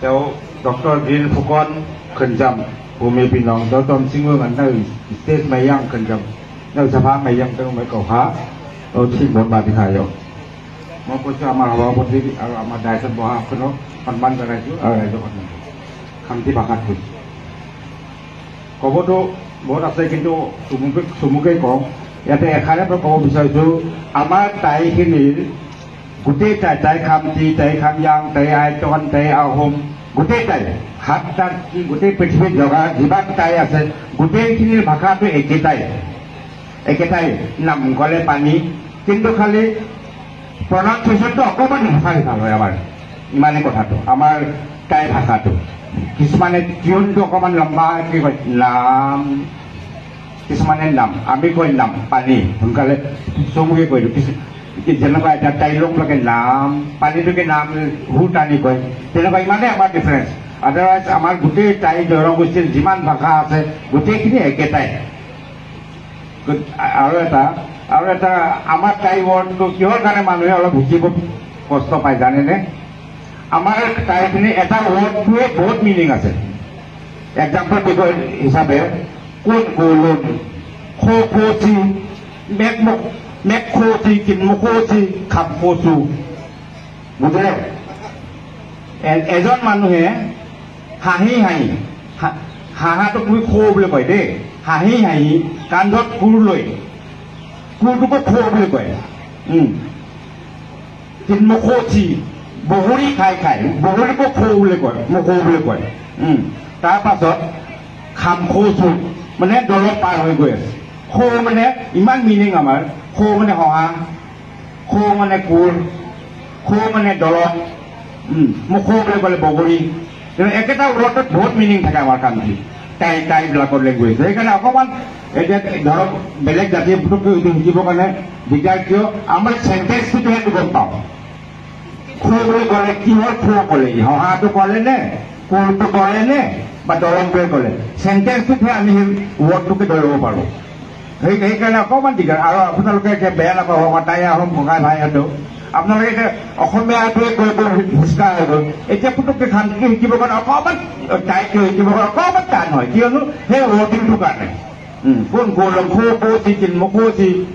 Dr. Green Fukon Kenjam Bumi Pinong Dr. Singwon and now State Mayang Kenjam now Sapa Mayang to make a ha or Timon Batikayo. Mokosa Mahawa Amadasan Bohakono on Mandarajo Kamti Bakatu. Kobodo, what I say into Sumuke Kong, yet a Hanapo Kobisazu, Amar Tai Hinil, Gute Tai Kamti, Tai Kamyang, Tai Iton, Tai our home, Gute Tai, Hatan, Gute Pitchwit Yoga, Zibat Tai as a Gute Hinil Bakatu Eketai, Nam Gole Pani, Kindokale, pronunciation to Okoban Hanavar, Imane Kotato, Amar Tai Hakato. Kismane tune to Okoban Lamba, Lam. Kismane Nam, Amigo Nam, Pani, Unkale, Sumuke go to Genova that I look like a lamb, Pani to get Nam, Hutani go. Genova Mane about difference. Otherwise, Amar Gute Tai, the Rogustin, Jiman Baka, would take me a Ketai. Good Arata, Amar Tai word to your Ganamanuel of Hijibo Costo Paizane. Amar Tai eta word to both meaning as it. Example because Isabel, Kun Golun, Kokoti, Mekoti, Kimokoti, Kapotu. And as on Manu Hahi, Haha to be cold by day. Hahi, cannot Kurloi. Kuruko Kobloi. Kimokoti. Bohuri Kai, Bohuri Kobloi, Mokobloi. Tapasot, Kamkosu, Manet Dollar Paraguay. Home and Iman meaning Amar, home and a hoa, home and a cool, home and a dollar, Mokobloi Bohuri. The Ekata wrote both meaning Takama country. Tai block of language. They can have one. Belek that you put to Hijibokane, Dijakio, Amal sentence to have to go down. Cool collect your poor college. How hard to call it? Cool to call it, but the wrong way college. Sentence to tell him what to get over. He can have one digger. I will look at a bell of what I am from Hayado. I'm not later. A home to sky. It's a put up the country, give a common, a title, give a common tannoy. You know, they are working to Ghana. Kun Golom Kosi, Mokosi,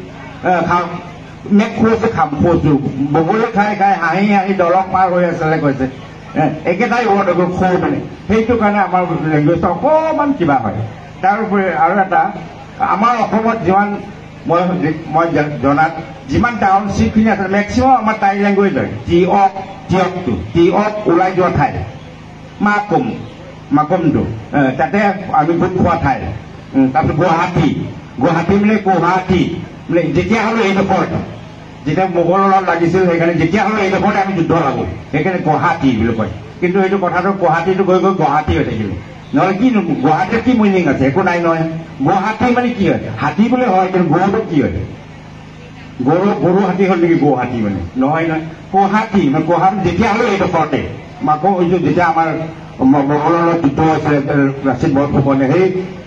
Mekosi Kamposu, Bogola Kai, Hai, Dollar Paro, as I was it. Again, I want to go home. Hey, to Ghana, language of home and Kiba. Therefore, Arata, Amar of John Donat, Jiman Town, seeking as a maximum Matai language, T of Ulai Jotai, Makumdo, Tate, I will put Quatai. Tapi Guwahati mele Guwahati mele jika halu ini port jika Mughal lagi sih hekane jika halu ini port kami judo lagu hekane Guwahati bila koi kintu itu kota tu Guwahati tu koi Guwahati ada gitu nolaki Guwahati ki meaning ada aku naik noy Guwahati mana kian hati boleh hoy kan Guwa tu kian Guru hati hal lagi Guwahati mana noy noy Guwahati mana Guwahati jika halu ini port mako itu jika amal Mughal itu rasid buat pokoknya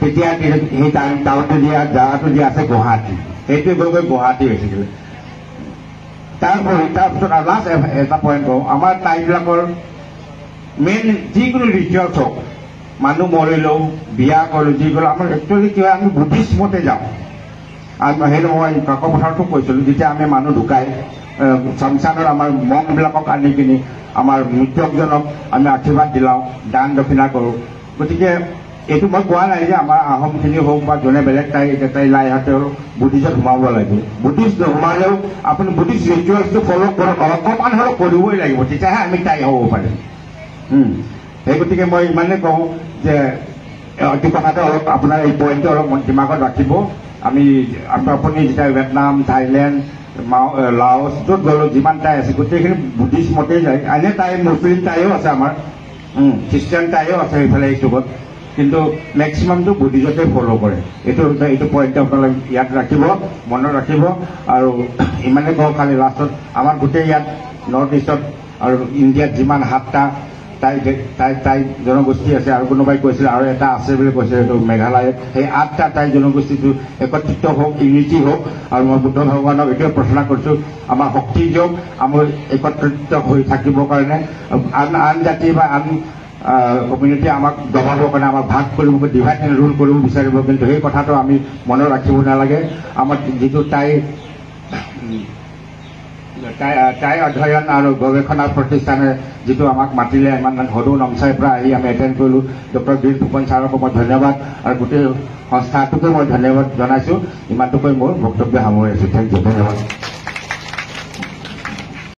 Ketika kita tahu tu dia asal Guwahati. Itu bukan Guwahati basically. Tapi last point ko, amar Tai lakor main jikulu ritual so, manu morelo, biya kolo jikulu amar actually kaya kami Buddhist mote jao. Amo hello mo yung kakopasar to ko sulu jika kami manu dukai, samsana amar mong lakok ani kini, amar mutyok janok, kami akibat dilau dan dopina ko. Ketika itu magkuhan na niya, ahom kini home pa doon belek tayo lai hato Buddhist humawa lagi. Buddhist na humalaw, apun Buddhist rituals to follow koro kapan halo koruwe lagi. Buti saya amik tayo ho pa rin. Ketika mo imane ko je di pakata olok apuna point olok dimakot rakibo. Apun ni jita Vietnam, Thailand, Laos, jod golo jiman tayo sikuti kini Buddhist mote jay. Anya tayo Muslim tayo asa amar, Christian tayo asa ifalay subot. কিন্তু maximum তো বুদ্ধিজতে ফলো কৰে এইটো point আপোনালোকে ইয়াত ৰাখিব মনত ৰাখিব আৰু ইমানে কওঁ খালি লাষ্টত আমাৰ গোটেই ইয়াত নৰ্থ ইষ্টত আৰু ইণ্ডিয়াত যিমান 7টা তাই জনগোষ্ঠী আছে আৰু কোনোবাই কৈছিল আৰু এটা আছে বুলি কৈছে এইটো মেঘালয়ত সেই 8টা তাই জনগোষ্ঠীটো একত্ৰিত হওক ইউনিটি হওক আৰু মই বুদ্ধ ভগৱানক এইটোৱে প্ৰাৰ্থনা কৰিছোঁ আমাৰ শক্তি দিয়ক আমাৰ একত্ৰিত হৈ থাকিবৰ কাৰণে আন জাতি বা আন কমিউনিটি আমাক দবাবৰ কাৰণে আমাক ভাগ কৰিব ডিভাইড এণ্ড ৰুল কৰিব বিচাৰিব কিন্তু সেই কথাটো আমি মনত ৰাখিব নালাগে আমাৰ যিটো টাই অধ্যয়ন আৰু গৱেষণা প্ৰতিষ্ঠানে যিটো আমাক মাতিলে ইমান সদৌ নামচাইৰ পৰা আহি আমি এটেণ্ড কৰিলোঁ ডক্টৰ বীৰ ফুকন ছাৰকো মই ধন্যবাদ আৰু গোটেই সংস্থাটোকে মই ধন্যবাদ জনাইছোঁ ইমানটোকৈ মোৰ বক্তব্য সামৰি আছোঁ থেংক ইউ ধন্যবাদ